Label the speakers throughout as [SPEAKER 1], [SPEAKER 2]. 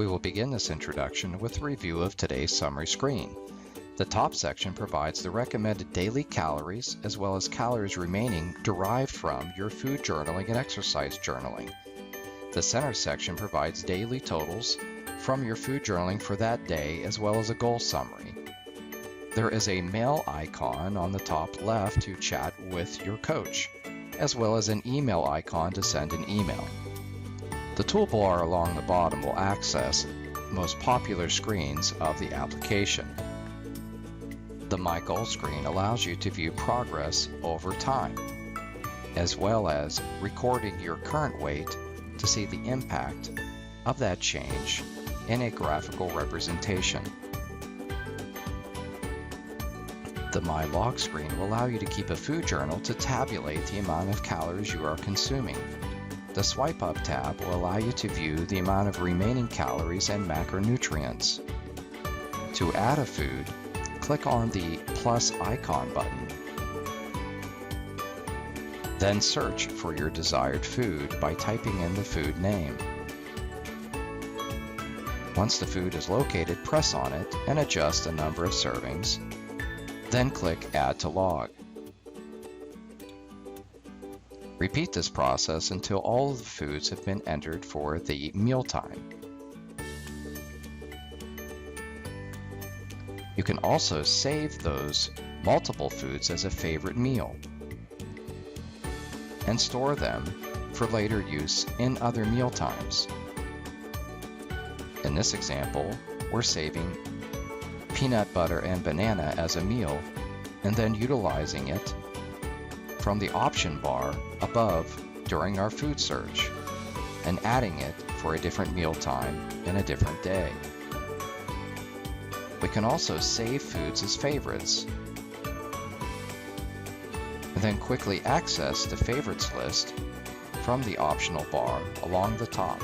[SPEAKER 1] We will begin this introduction with a review of today's summary screen. The top section provides the recommended daily calories as well as calories remaining derived from your food journaling and exercise journaling. The center section provides daily totals from your food journaling for that day as well as a goal summary. There is a mail icon on the top left to chat with your coach, as well as an email icon to send an email. The toolbar along the bottom will access most popular screens of the application. The My Goal screen allows you to view progress over time, as well as recording your current weight to see the impact of that change in a graphical representation. The My Log screen will allow you to keep a food journal to tabulate the amount of calories you are consuming. The Swipe Up tab will allow you to view the amount of remaining calories and macronutrients. To add a food, click on the plus icon button. Then search for your desired food by typing in the food name. Once the food is located, press on it and adjust the number of servings. Then click Add to Log. Repeat this process until all of the foods have been entered for the mealtime. You can also save those multiple foods as a favorite meal and store them for later use in other meal times. In this example, we're saving peanut butter and banana as a meal and then utilizing it from the option bar above during our food search and adding it for a different meal time in a different day. We can also save foods as favorites and then quickly access the favorites list from the optional bar along the top,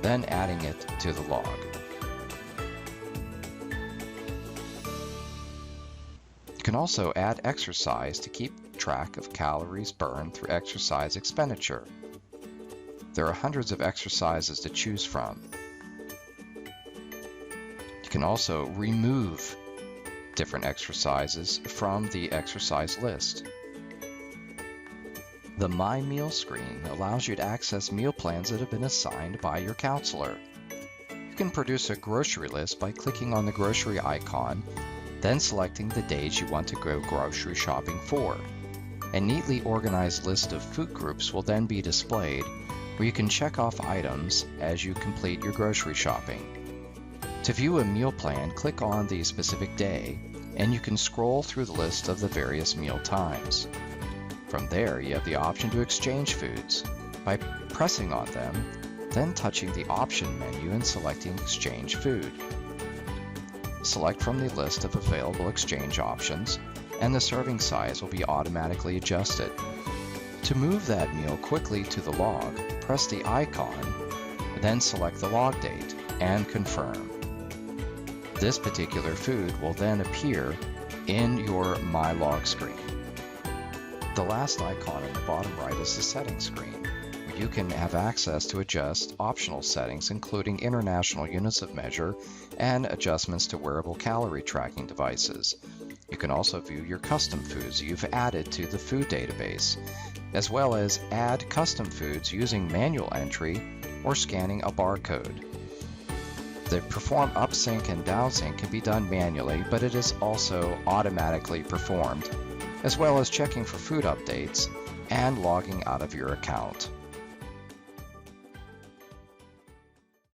[SPEAKER 1] then adding it to the log. You can also add exercise to keep track of calories burned through exercise expenditure. There are hundreds of exercises to choose from. You can also remove different exercises from the exercise list. The My Meal screen allows you to access meal plans that have been assigned by your counselor. You can produce a grocery list by clicking on the grocery icon, then selecting the days you want to go grocery shopping for. A neatly organized list of food groups will then be displayed where you can check off items as you complete your grocery shopping. To view a meal plan, click on the specific day and you can scroll through the list of the various meal times. From there, you have the option to exchange foods by pressing on them, then touching the option menu and selecting Exchange Food. Select from the list of available exchange options, and the serving size will be automatically adjusted. To move that meal quickly to the log, press the icon, then select the log date and confirm. This particular food will then appear in your My Log screen. The last icon in the bottom right is the settings screen, where you can have access to adjust optional settings including international units of measure and adjustments to wearable calorie tracking devices. You can also view your custom foods you've added to the food database, as well as add custom foods using manual entry or scanning a barcode. The perform upsync and downsync can be done manually, but it is also automatically performed, as well as checking for food updates and logging out of your account.